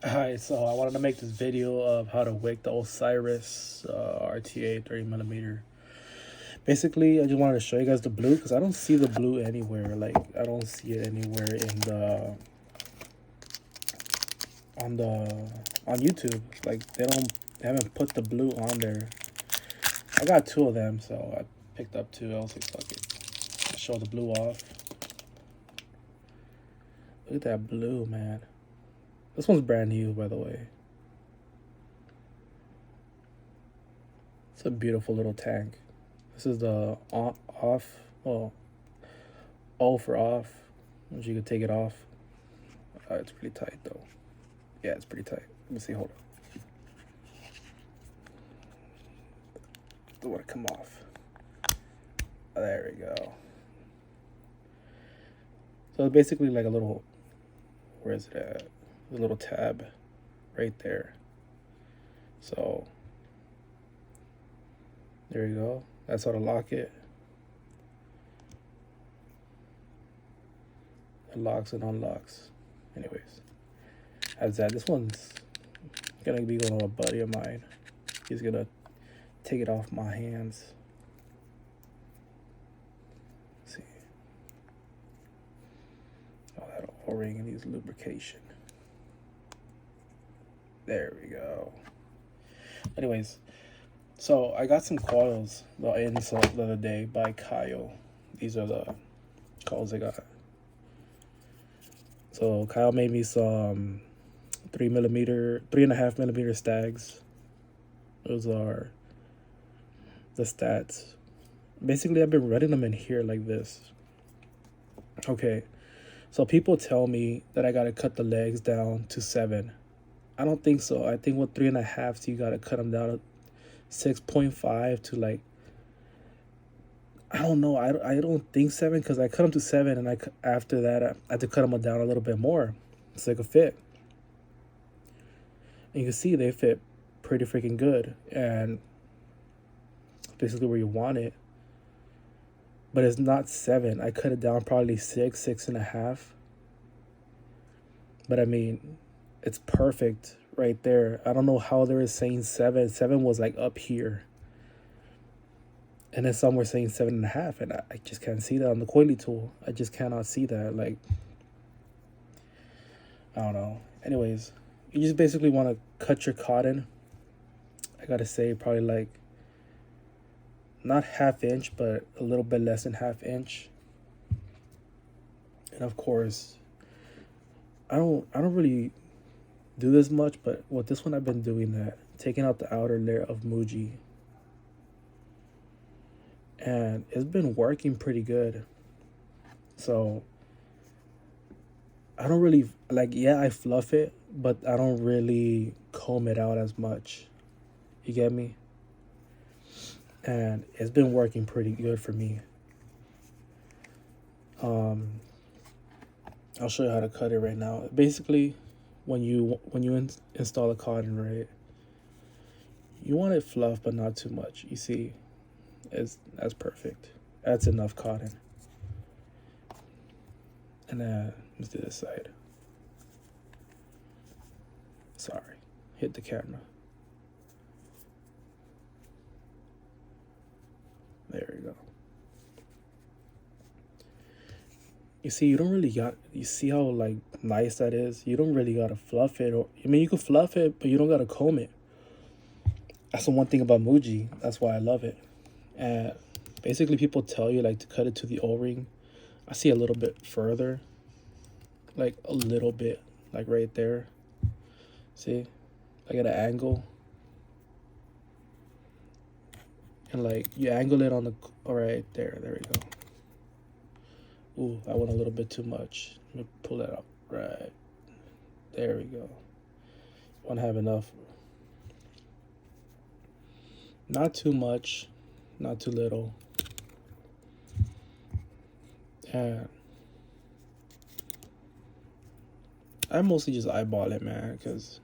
Alright, so I wanted to make this video of how to wick the OSIRIS RTA 30mm. Basically, I just wanted to show you guys the blue because I don't see the blue anywhere. Like, I don't see it anywhere in the on YouTube. Like, they haven't put the blue on there. I got two of them, so I picked up two. I was like, fuck it, show the blue off. Look at that blue, man. This one's brand new, by the way. It's a beautiful little tank. This is the off, well, O for off, which you can take it off. It's pretty tight though. Yeah, it's pretty tight. Let me see, hold on. Don't want to come off. There we go. So it's basically like a little, where is it at? A little tab right there. So there you go. That's how to lock it. It locks and unlocks. Anyways, as that, this one's gonna be going to a buddy of mine. He's gonna take it off my hands. Let's see. Oh, that O-ring needs lubrication. There we go. Anyways, so I got some coils the other day by Kyle. These are the coils I got. So Kyle made me some 3.5mm stags. Those are the stats. Basically, I've been running them in here like this. Okay, so people tell me that I gotta cut the legs down to 7. I don't think so. I think with 3.5, you gotta cut them down to 6.5 to like, I don't know. I don't think 7 because I cut them to 7 and after that I had to cut them down a little bit more so they could fit. And you can see they fit pretty freaking good and basically where you want it. But it's not 7. I cut it down probably 6.5. But I mean, it's perfect right there. I don't know how they were saying 7. 7 was like up here. And then some were saying 7.5. And I just can't see that on the coily tool. I just cannot see that. Like, I don't know. Anyways, you just basically want to cut your cotton. I gotta say probably like not 1/2 inch, but a little bit less than 1/2 inch. And of course, I don't really do this much, but with this one I've been doing that, taking out the outer layer of Muji, and it's been working pretty good. So I don't really like, yeah, I fluff it, but I don't really comb it out as much. You get me? And it's been working pretty good for me. I'll show you how to cut it right now. Basically, when you install a cotton, right, you want it fluff but not too much. You see, that's perfect. That's enough cotton. And then let's do this side. Sorry, hit the camera. There we go. You see, you see how like nice that is? You don't really gotta fluff it, or I mean you can fluff it, but you don't gotta comb it. That's the one thing about Muji. That's why I love it. And basically people tell you like to cut it to the O-ring. I see a little bit further. Like a little bit, like right there. See? Like at an angle. And like you angle it on the, all right, there we go. Ooh, I went a little bit too much. Let me pull that up. Right. There we go. Want to have enough. Not too much, not too little. And I mostly just eyeball it, man, because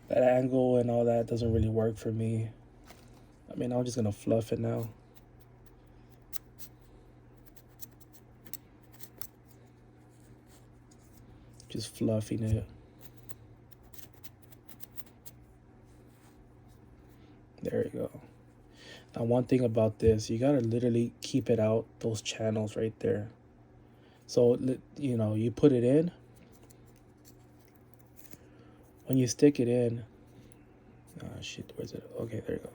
that angle and all that doesn't really work for me. I mean, I'm just going to fluff it now. Just fluffing it. There you go. Now, one thing about this, you gotta literally keep it out those channels right there. So, you know, you put it in. When you stick it in, shit, where's it? Okay, there you go.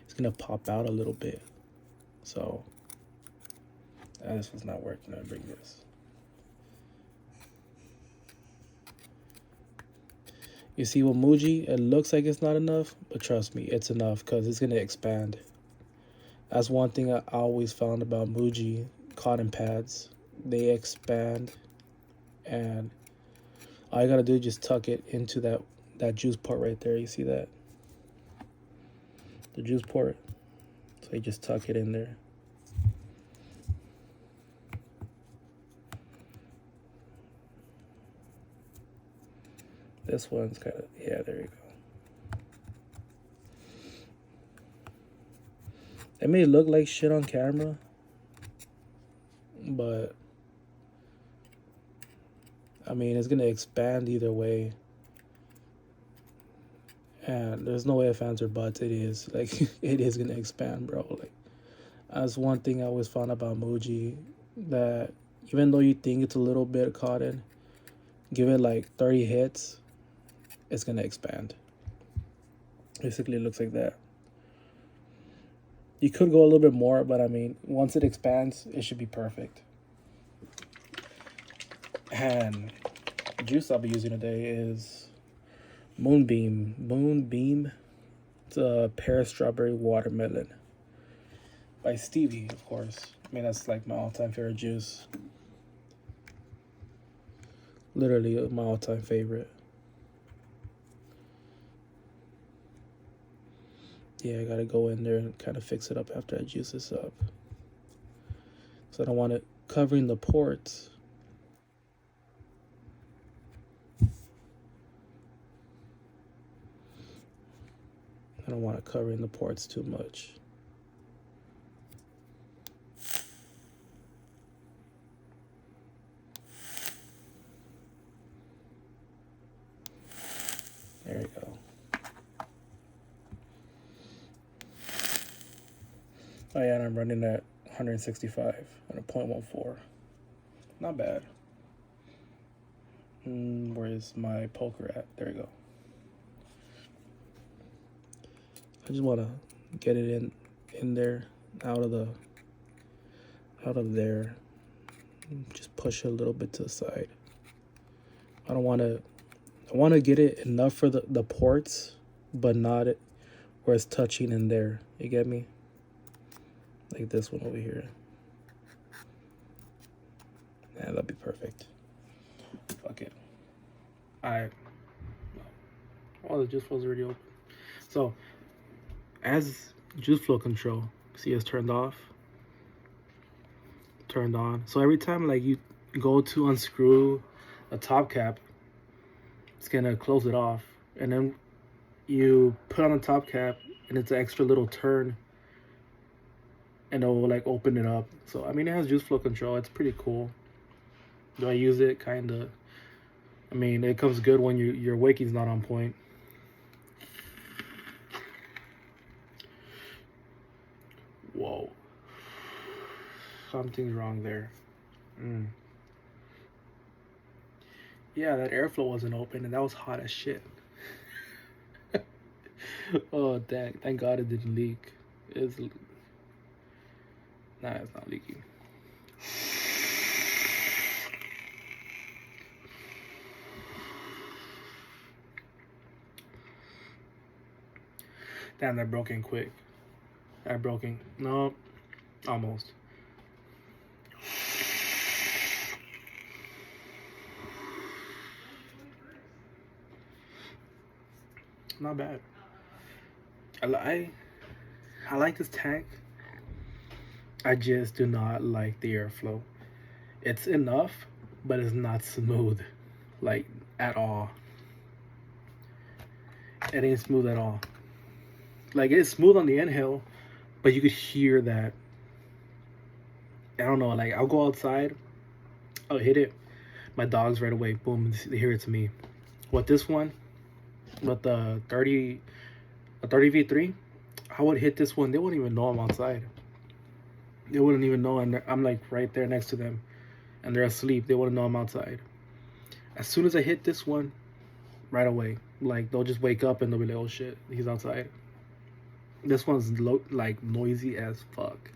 It's gonna pop out a little bit. So, this was not working. I'll bring this. You see with Muji, it looks like it's not enough, but trust me, it's enough because it's gonna expand. That's one thing I always found about Muji cotton pads. They expand, and all you gotta do is just tuck it into that juice port right there. You see that? The juice port. So you just tuck it in there. This one's kind of, yeah, there you go. It may look like shit on camera, but I mean, it's gonna expand either way. And there's no ifs, ands, or buts. It is like it is gonna expand, bro. Like that's one thing I always found about Muji, that even though you think it's a little bit cotton, give it like 30 hits, it's gonna expand. Basically, it looks like that. You could go a little bit more, but I mean, once it expands, it should be perfect. And the juice I'll be using today is Moonbeam. It's a pear strawberry watermelon by Stevie, of course. I mean, that's like my all-time favorite juice. Literally my all-time favorite. Yeah, I gotta go in there and kind of fix it up after I juice this up. So I don't want it covering the ports. I don't want it covering the ports too much. There you go. Oh yeah, and I'm running at 165 and a 0.14. Not bad. Where's my poker at? There you go. I just want to get it in there, out of there. Just push it a little bit to the side. I want to get it enough for the ports, but not where it's touching in there. You get me? Like this one over here. Yeah, that'll be perfect. Fuck it. Oh, the juice flow's already open. So, as juice flow control, see it's turned off, turned on. So every time like you go to unscrew a top cap, it's gonna close it off, and then you put on a top cap and it's an extra little turn, and it will like open it up. So I mean, it has juice flow control. It's pretty cool. Do I use it? Kinda. I mean, it comes good when your waking's not on point. Whoa. Something's wrong there. Yeah, that airflow wasn't open, and that was hot as shit. Oh, dang. Thank God it didn't leak. Nah, it's not leaking. Damn, that broke in quick. No, almost. Not bad. I like this tank. I just do not like the airflow. It's enough, but it's not smooth, like at all. It ain't smooth at all. Like, it's smooth on the inhale, but you could hear that. I don't know, like, I'll go outside, I'll hit it, my dogs right away, boom, they hear it to me. With this one, with the 30 V3, I would hit this one, they wouldn't even know I'm outside. They wouldn't even know I'm like right there next to them, and they're asleep. They wouldn't know I'm outside. As soon as I hit this one, right away, like they'll just wake up and they'll be like, "Oh shit, he's outside." This one's like noisy as fuck.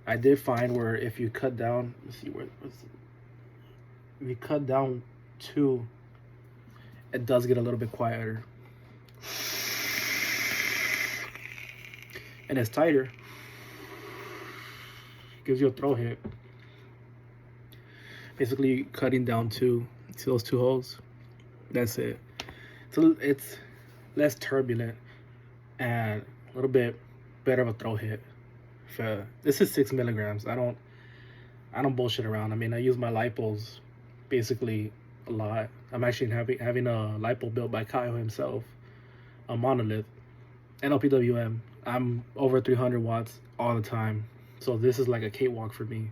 I did find where if you cut down, let's see if you cut down 2, it does get a little bit quieter, and it's tighter. Gives you a throw hit. Basically, cutting down 2. See those 2 holes? That's it. So it's less turbulent and a little bit better of a throw hit. This is 6 milligrams. I don't bullshit around. I mean, I use my lipos basically a lot. I'm actually having a lipo built by Kyle himself, a monolith, NLPWM. I'm over 300 watts all the time, so this is like a cakewalk for me.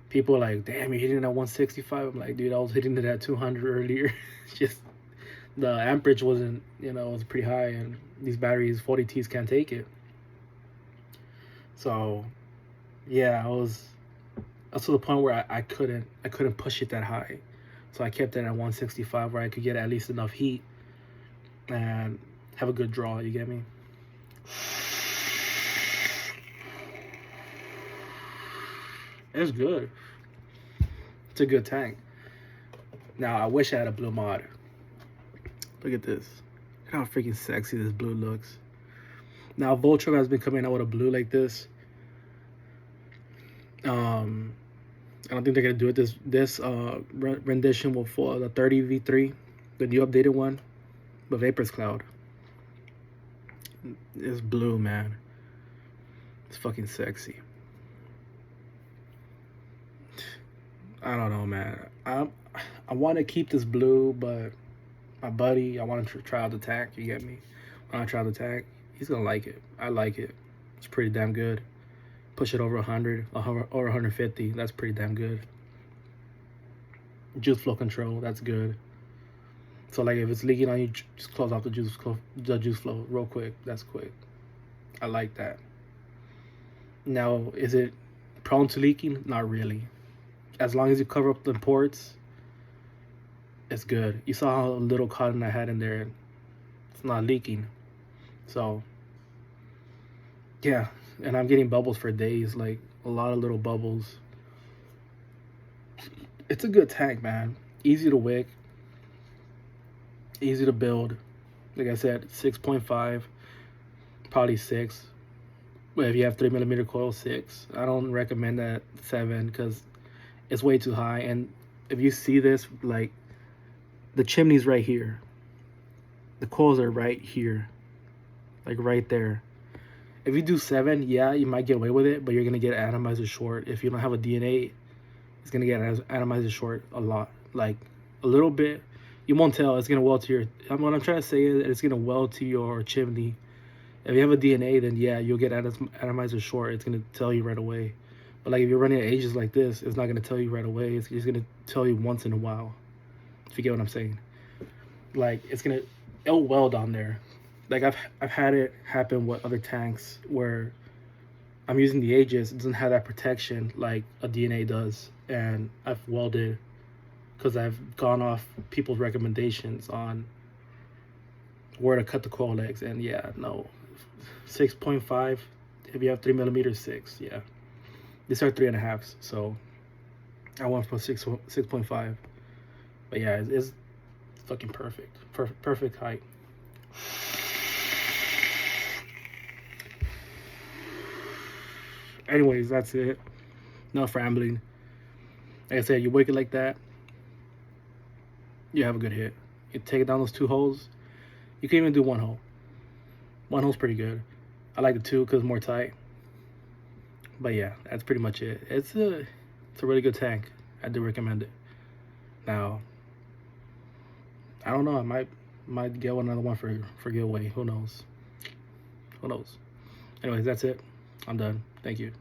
People are like, "Damn, you're hitting it at 165." I'm like, dude, I was hitting it at 200 earlier. Just the amperage wasn't, it was pretty high, and these batteries 40Ts can't take it. So yeah, I was up to the point where I couldn't push it that high, so I kept it at 165 where I could get at least enough heat and have a good draw. You get me? It's good. It's a good tank. Now I wish I had a blue mod. Look at this. Look how freaking sexy this blue looks. Now Voltron has been coming out with a blue like this. I don't think they're gonna do it. This rendition will for the 30 V3, the new updated one, the Vapers Cloud. It's blue, man. It's fucking sexy. I don't know, man. I want to keep this blue, but my buddy, I want to try out the tank. You get me? When I try the tank, he's gonna like it. I like it. It's pretty damn good. Push it over 100 or 150. That's pretty damn good. Juice flow control. That's good. So like if it's leaking on you, just close off the juice flow real quick. That's quick. I like that. Now, is it prone to leaking? Not really. As long as you cover up the ports, it's good. You saw how little cotton I had in there. It's not leaking. So yeah, and I'm getting bubbles for days, like a lot of little bubbles. It's a good tank, man. Easy to wick, easy to build. Like I said, 6.5, probably 6. But if you have 3mm coil, 6. I don't recommend that 7 because it's way too high. And if you see this, like the chimney's right here, the coils are right here, like right there. If you do 7, yeah, you might get away with it, but you're gonna get atomizer short. If you don't have a DNA, it's gonna get atomizer short a lot, like a little bit. You won't tell. It's gonna weld to your. What I'm trying to say is it's gonna weld to your chimney. If you have a DNA, then yeah, you'll get atomizer short. It's gonna tell you right away. But like if you're running at ages like this, it's not gonna tell you right away. It's just gonna tell you once in a while. If you get what I'm saying. Like it'll weld on there. Like I've had it happen with other tanks where I'm using the Aegis, it doesn't have that protection like a DNA does, and I've welded because I've gone off people's recommendations on where to cut the coil legs. And yeah, no, 6.5. If you have 3mm, 6. Yeah, these are 3.5s, so I went for 6.5. But yeah, it's fucking perfect height. Anyways, that's it. Enough rambling. Like I said, you wick it like that, you have a good hit. You take it down those 2 holes. You can even do 1 hole. 1 hole's pretty good. I like the 2 because it's more tight. But yeah, that's pretty much it. It's a really good tank. I do recommend it. Now, I don't know. I might get another one for giveaway. Who knows? Who knows? Anyways, that's it. I'm done. Thank you.